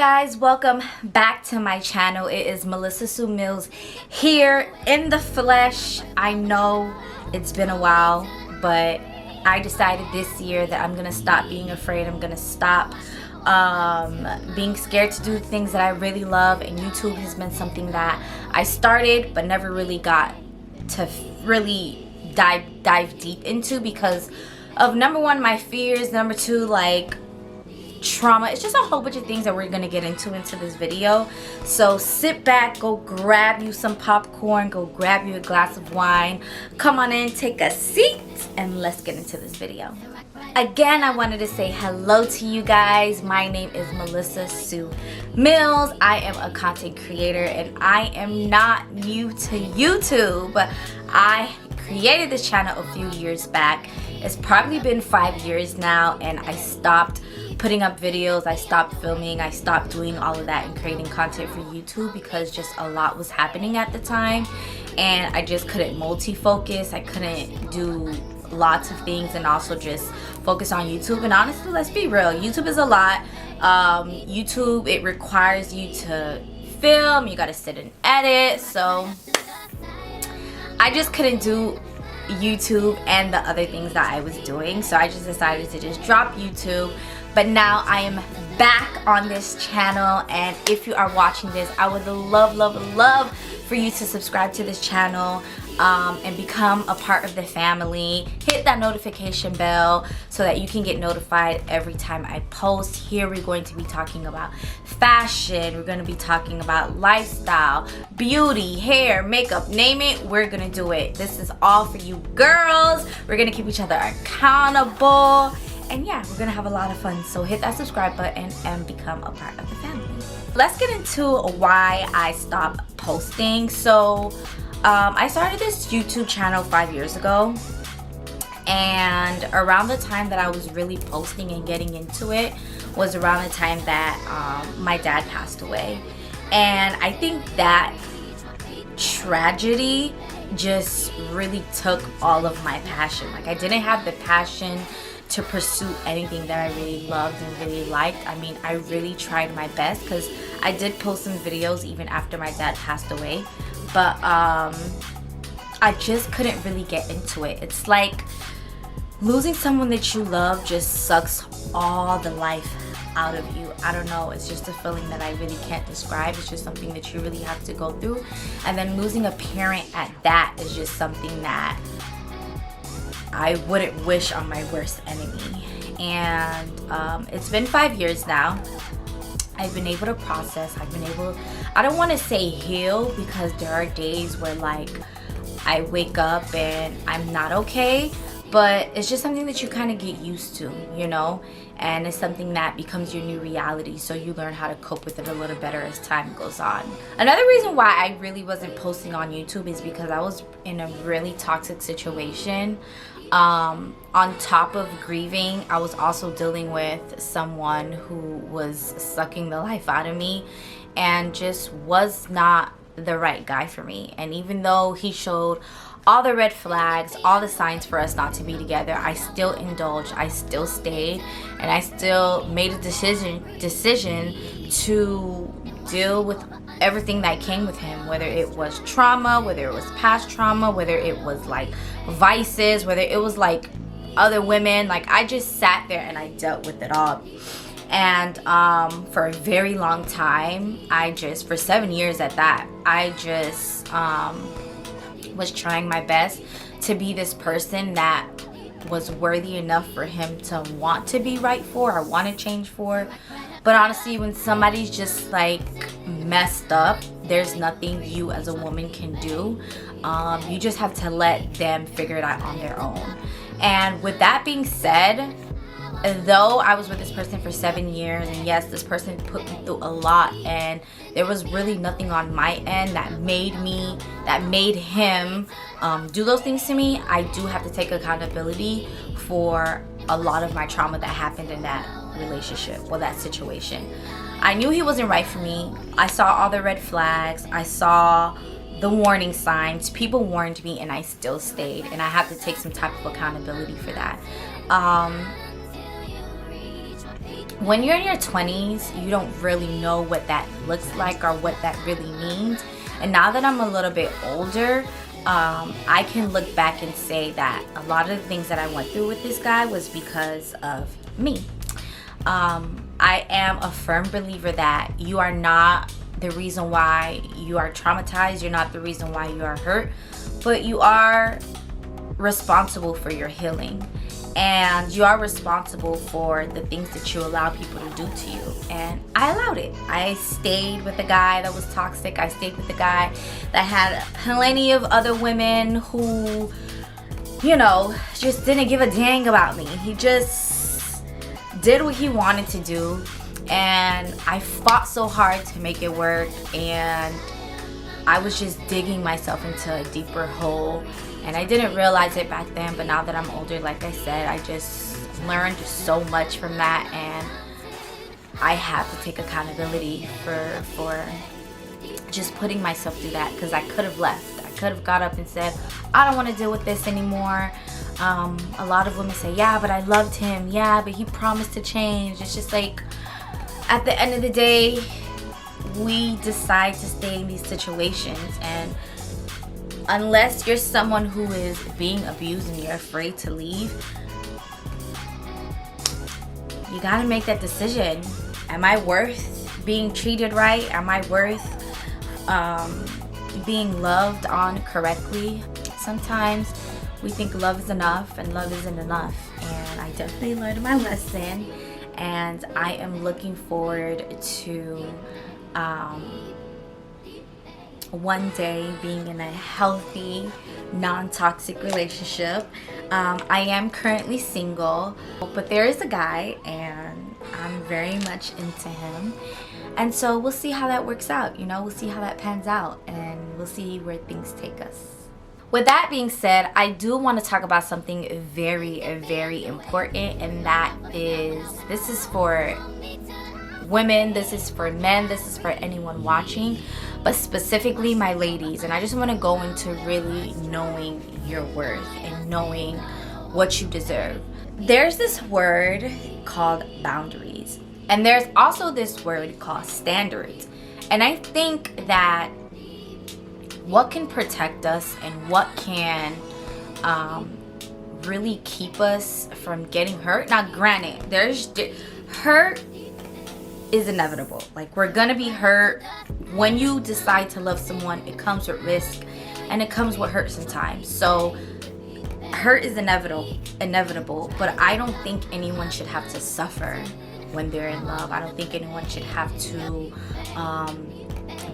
guys, welcome back to my channel. It is Melissa Sue Mills here in the flesh. I know it's been a while, but I decided this year that I'm gonna stop being afraid. I'm gonna stop being scared to do things that I really love, and YouTube has been something that I started but never really got to really dive deep into because of, number one, my fears, number two, like, trauma. It's just a whole bunch of things that we're gonna get into this video. So sit back, go grab you some popcorn, go grab you a glass of wine, come on in, take a seat, and let's get into this video. Again, I wanted to say hello to you guys. My name is Melissa Sue Mills. I am a content creator and I am not new to YouTube. I created this channel a few years back. It's probably been 5 years now, and I stopped putting up videos, I stopped filming, I stopped doing all of that and creating content for YouTube because just a lot was happening at the time and I just couldn't multi-focus. I couldn't do lots of things and also just focus on YouTube. And honestly, let's be real, YouTube is a lot. YouTube, it requires you to film, you gotta sit and edit, so I just couldn't do YouTube and the other things that I was doing, so I just decided to just drop YouTube. But now I am back on this channel, and if you are watching this, I would love for you to subscribe to this channel and become a part of the family. Hit that notification bell so that you can get notified every time I post. Here we're going to be talking about fashion, we're going to be talking about lifestyle, beauty, hair, makeup, name it, we're going to do it. This is all for you girls. We're going to keep each other accountable. And yeah, we're gonna have a lot of fun. So hit that subscribe button and become a part of the family. Let's get into why I stopped posting. So I started this YouTube channel 5 years ago, and around the time that I was really posting and getting into it was around the time that my dad passed away. And I think that tragedy just really took all of my passion. Like, I didn't have the passion to pursue anything that I really loved and really liked. I mean, I really tried my best because I did post some videos even after my dad passed away, but I just couldn't really get into it. It's like losing someone that you love just sucks all the life out of you. I don't know, it's just a feeling that I really can't describe. It's just something that you really have to go through. And then losing a parent at that is just something that I wouldn't wish on my worst enemy. And it's been 5 years now. I've been able to process, I don't want to say heal, because there are days where, like, I wake up and I'm not okay, but it's just something that you kind of get used to, you know, and it's something that becomes your new reality, so you learn how to cope with it a little better as time goes on. Another reason why I really wasn't posting on YouTube is because I was in a really toxic situation. On top of grieving, I was also dealing with someone who was sucking the life out of me and just was not the right guy for me. And even though he showed all the red flags, all the signs for us not to be together, I still indulged, I still stayed, and I still made a decision to deal with everything that came with him, whether it was trauma, whether it was past trauma, whether it was like vices, whether it was like other women. Like, I just sat there and I dealt with it all. And for a very long time, for 7 years at that, I just was trying my best to be this person that was worthy enough for him to want to be right for, or want to change for. But honestly, when somebody's just like messed up, there's nothing you as a woman can do. You just have to let them figure it out on their own. And with that being said, though I was with this person for 7 years, and yes, this person put me through a lot, and there was really nothing on my end that made him do those things to me, I do have to take accountability for a lot of my trauma that happened in that relationship, or that situation. I knew he wasn't right for me. I saw all the red flags, I saw the warning signs, people warned me, and I still stayed, and I have to take some type of accountability for that. when you're in your 20s, you don't really know what that looks like or what that really means. And now that I'm a little bit older, I can look back and say that a lot of the things that I went through with this guy was because of me. I am a firm believer that you are not the reason why you are traumatized. You're not the reason why you are hurt, but you are responsible for your healing. And you are responsible for the things that you allow people to do to you. And I allowed it. I stayed with a guy that was toxic. I stayed with a guy that had plenty of other women who, you know, just didn't give a dang about me. He just did what he wanted to do. And I fought so hard to make it work. And I was just digging myself into a deeper hole. And I didn't realize it back then, but now that I'm older, like I said, I just learned so much from that, and I have to take accountability for just putting myself through that, because I could have left. I could have got up and said, I don't want to deal with this anymore. A lot of women say, yeah, but I loved him. Yeah, but he promised to change. It's just like, at the end of the day, we decide to stay in these situations, and unless you're someone who is being abused and you're afraid to leave, you gotta make that decision. Am I worth being treated right? Am I worth being loved on correctly? Sometimes we think love is enough, and love isn't enough. And I definitely learned my lesson, and I am looking forward to one day being in a healthy, non-toxic relationship. I am currently single, but there is a guy, and I'm very much into him. And so we'll see how that works out, you know, we'll see how that pans out, and we'll see where things take us. With that being said, I do want to talk about something very, very important, and that is, this is for women, this is for men, this is for anyone watching, but specifically my ladies. And I just want to go into really knowing your worth and knowing what you deserve. There's this word called boundaries, and there's also this word called standards. And I think that what can protect us and what can really keep us from getting hurt. Now granted, hurt is inevitable. Like, we're gonna be hurt. When you decide to love someone, it comes with risk, and it comes with hurt sometimes. So hurt is inevitable, but I don't think anyone should have to suffer when they're in love. I don't think anyone should have to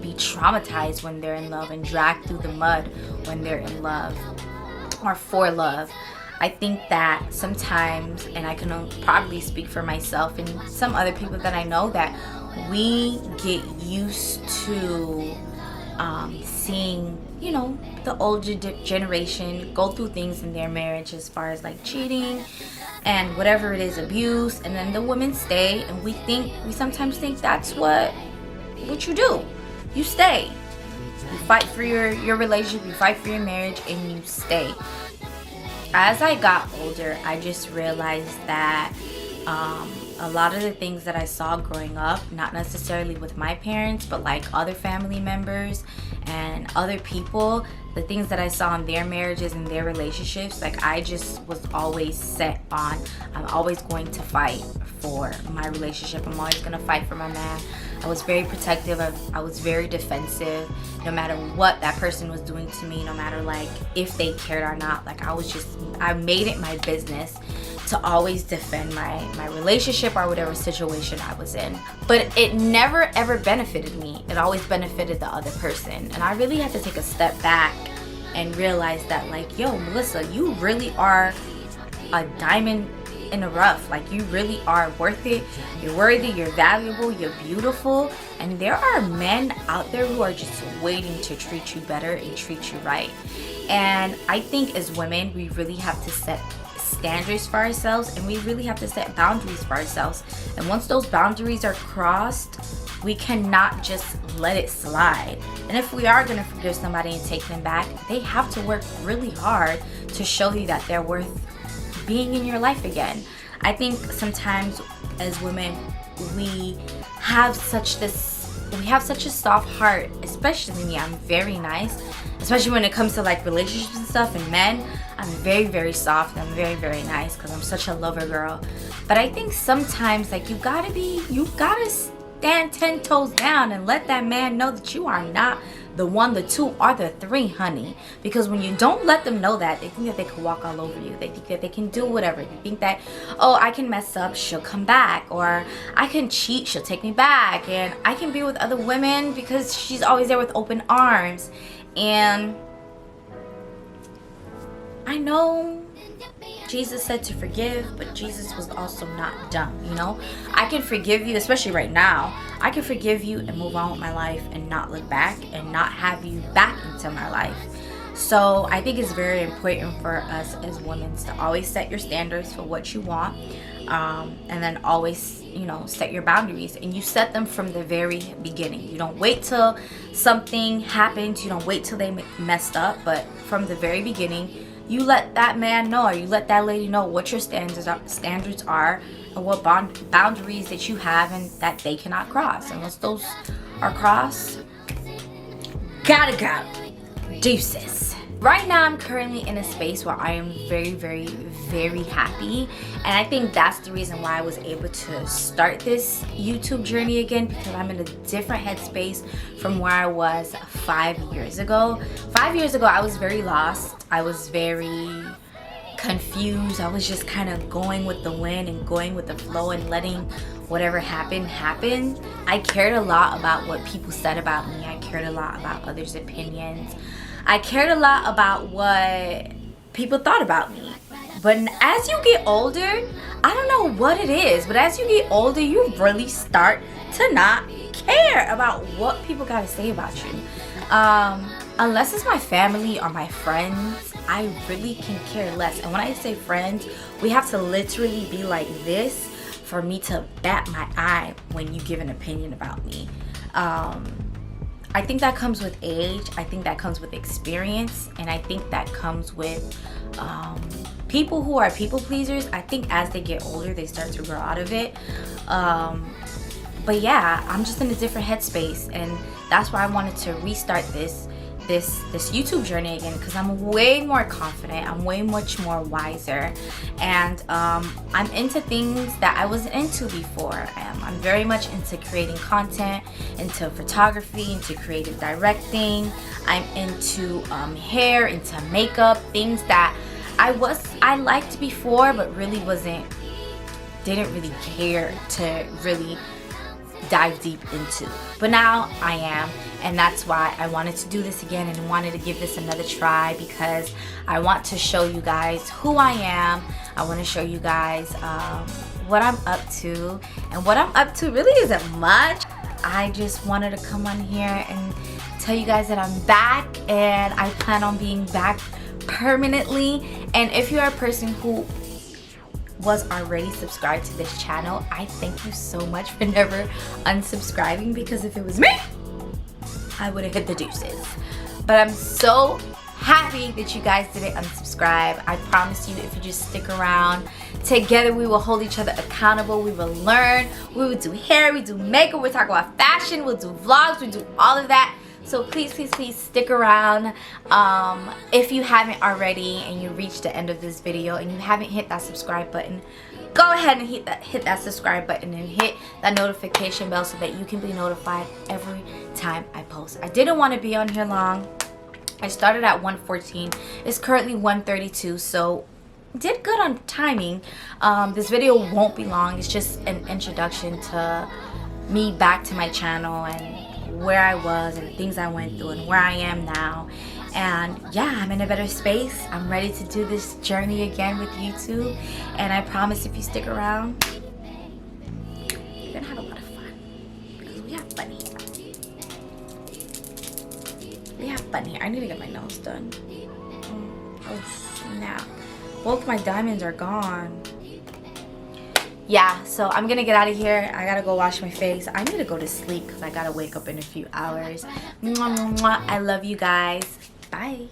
be traumatized when they're in love and dragged through the mud when they're in love or for love. I think that sometimes, and I can probably speak for myself and some other people that I know, that we get used to seeing, you know, the older generation go through things in their marriage as far as like cheating and whatever it is, abuse, and then the women stay, and we sometimes think that's what you do. You stay. You fight for your relationship, you fight for your marriage, and you stay. As I got older, I just realized that a lot of the things that I saw growing up, not necessarily with my parents, but like other family members and other people, the things that I saw in their marriages and their relationships, like I just was always set on, I'm always going to fight for my relationship. I'm always going to fight for my man. I was very protective. I was very defensive, no matter what that person was doing to me, no matter like if they cared or not. Like I made it my business to always defend my relationship or whatever situation I was in. But it never ever benefited me. It always benefited the other person. And I really had to take a step back and realize that, like, yo, Melissa, you really are a diamond in the rough. Like, you really are worth it. You're worthy, you're valuable, you're beautiful, and there are men out there who are just waiting to treat you better and treat you right. And I think as women, we really have to set standards for ourselves, and we really have to set boundaries for ourselves. And once those boundaries are crossed, we cannot just let it slide. And if we are going to forgive somebody and take them back, they have to work really hard to show you that they're worth being in your life again. I think sometimes as women, we have such a soft heart, especially me. I'm very nice, especially when it comes to like relationships and stuff and men. I'm very, very soft. I'm very, very nice because I'm such a lover girl. But I think sometimes like you gotta stand 10 toes down and let that man know that you are not the one, the two, or the three, honey. Because when you don't let them know that, they think that they can walk all over you. They think that they can do whatever. They think that, oh, I can mess up, she'll come back. Or I can cheat, she'll take me back. And I can be with other women because she's always there with open arms. And I know Jesus said to forgive, but Jesus was also not done, you know? I can forgive you, especially right now. I can forgive you and move on with my life and not look back and not have you back into my life. So I think it's very important for us as women to always set your standards for what you want, and then always, you know, set your boundaries, and you set them from the very beginning. You don't wait till something happens. You don't wait till they messed up, but from the very beginning, you let that man know, or you let that lady know what your standards are and what boundaries that you have and that they cannot cross. Unless those are crossed, gotta go. Deuces. Right now, I'm currently in a space where I am very, very, very happy. And I think that's the reason why I was able to start this YouTube journey again, because I'm in a different headspace from where I was 5 years ago. 5 years ago, I was very lost. I was very confused. I was just kind of going with the wind and going with the flow and letting whatever happen. I cared a lot about what people said about me. I cared a lot about others' opinions. I cared a lot about what people thought about me. But as you get older, I don't know what it is, but as you get older, you really start to not care about what people gotta say about you. Unless it's my family or my friends, I really can care less. And when I say friends, we have to literally be like this for me to bat my eye when you give an opinion about me. I think that comes with age. I think that comes with experience. And I think that comes with people who are people pleasers. I think as they get older, they start to grow out of it. But yeah, I'm just in a different headspace. And that's why I wanted to restart this YouTube journey again, because I'm way more confident. I'm way much more wiser. And I'm into things that I wasn't into before. I'm very much into creating content, into photography, into creative directing. I'm into hair, into makeup, things that I liked before, but really didn't really care to really dive deep into. But now I am, and that's why I wanted to do this again and wanted to give this another try, because I want to show you guys who I am. I want to show you guys what I'm up to, and what I'm up to really isn't much. I just wanted to come on here and tell you guys that I'm back, and I plan on being back permanently. And if you're a person who was already subscribed to this channel, I thank you so much for never unsubscribing, because if it was me, I would have hit the deuces. But I'm so happy that you guys didn't unsubscribe. I promise you, if you just stick around, together we will hold each other accountable. We will learn. We will do hair, we do makeup, we'll talk about fashion, we'll do vlogs, we'll do all of that. So please, please, please stick around. If you haven't already and you reached the end of this video and you haven't hit that subscribe button, go ahead and hit that subscribe button and hit that notification bell so that you can be notified every time I post. I didn't want to be on here long. I started at 1:14. It's currently 1:32, so did good on timing. This video won't be long. It's just an introduction to me back to my channel and where I was and things I went through and where I am now. And yeah, I'm in a better space. I'm ready to do this journey again with YouTube, and I promise if you stick around, you're gonna have a lot of fun, because we have fun here. We have fun here. I need to get my nose done. Oh snap, both my diamonds are gone. Yeah, so I'm gonna get out of here. I gotta go wash my face. I need to go to sleep because I gotta wake up in a few hours. Mwah, mwah, mwah. I love you guys. Bye.